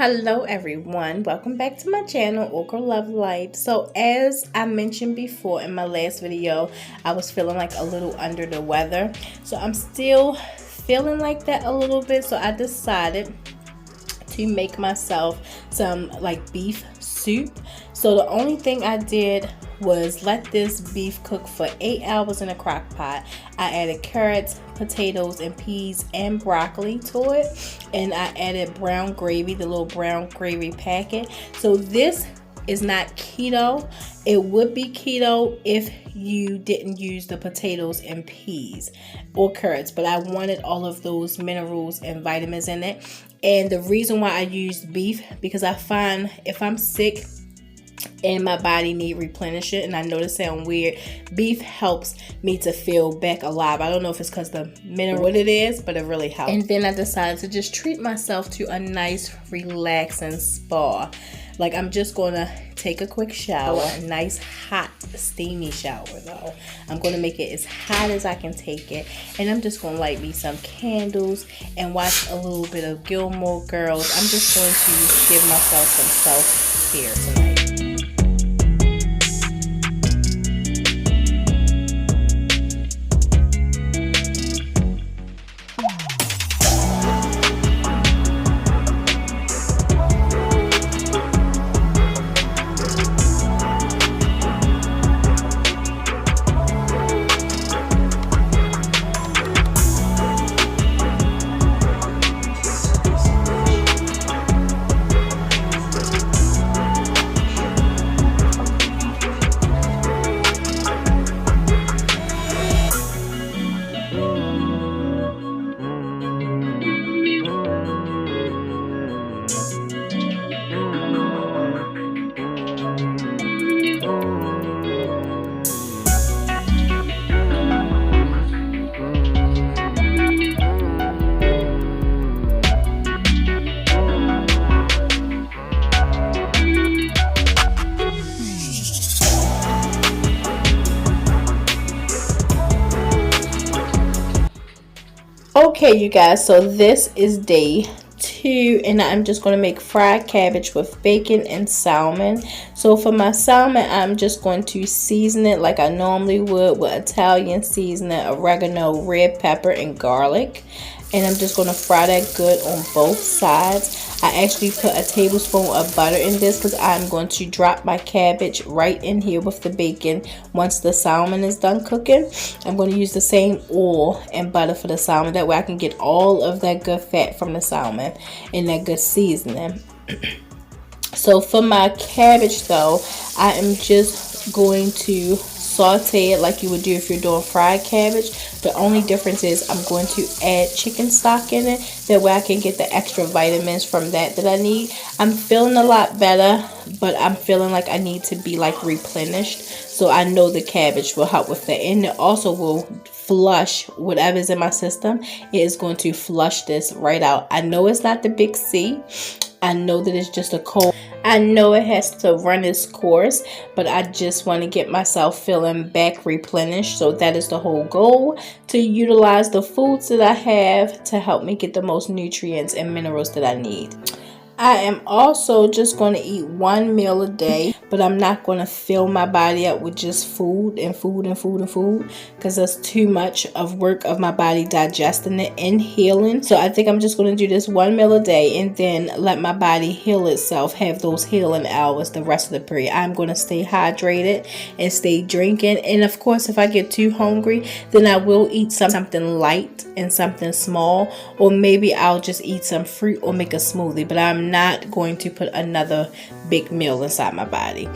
Hello everyone, welcome back to my channel, Okra Love Life. So as I mentioned before in my last video, I was feeling like a little under the weather. So I'm still feeling like that a little bit, so I decided to make myself some like beef soup. So the only thing I did was let this beef cook for 8 hours in a crock pot. I added carrots, potatoes, and peas and broccoli to it, and I added brown gravy, the little brown gravy packet. So this is not keto. It would be keto if you didn't use the potatoes and peas or carrots, but I wanted all of those minerals and vitamins in it. And the reason why I used beef, because I find if I'm sick and my body need replenishment, and I know this sound weird, beef helps me to feel back alive. I don't know if it's because the mineral what it is, but it really helps. And then I decided to just treat myself to a nice relaxing spa. Like I'm just gonna take a quick shower, a nice hot steamy shower though. I'm gonna make it as hot as I can take it, and I'm just gonna light me some candles and watch a little bit of Gilmore Girls. I'm just going to give myself some self-care tonight. Okay, you guys, so this is day 2, and I'm just going to make fried cabbage with bacon and salmon. So for my salmon, I'm just going to season it like I normally would with Italian seasoning, oregano, red pepper, and garlic. And I'm just going to fry that good on both sides. I actually put a tablespoon of butter in this because I'm going to drop my cabbage right in here with the bacon once the salmon is done cooking. I'm going to use the same oil and butter for the salmon. That way I can get all of that good fat from the salmon and that good seasoning. So for my cabbage though, I am just going to saute it like you would do if you're doing fried cabbage. The only difference is I'm going to add chicken stock in it. That way I can get the extra vitamins from that I need. I'm feeling a lot better, but I'm feeling like I need to be like replenished. So I know the cabbage will help with that. And it also will flush whatever's in my system. It is going to flush this right out. I know it's not the big C. I know that it's just a cold. I know it has to run its course, but I just want to get myself feeling back replenished. So that is the whole goal, to utilize the foods that I have to help me get the most nutrients and minerals that I need. I am also just going to eat one meal a day, but I'm not going to fill my body up with just food and food and food and food, because that's too much of work of my body digesting it and healing. So I think I'm just going to do this one meal a day and then let my body heal itself, have those healing hours the rest of the period. I'm going to stay hydrated and stay drinking. And of course, if I get too hungry, then I will eat something light and something small, or maybe I'll just eat some fruit or make a smoothie, but I'm not going to put another big meal inside my body.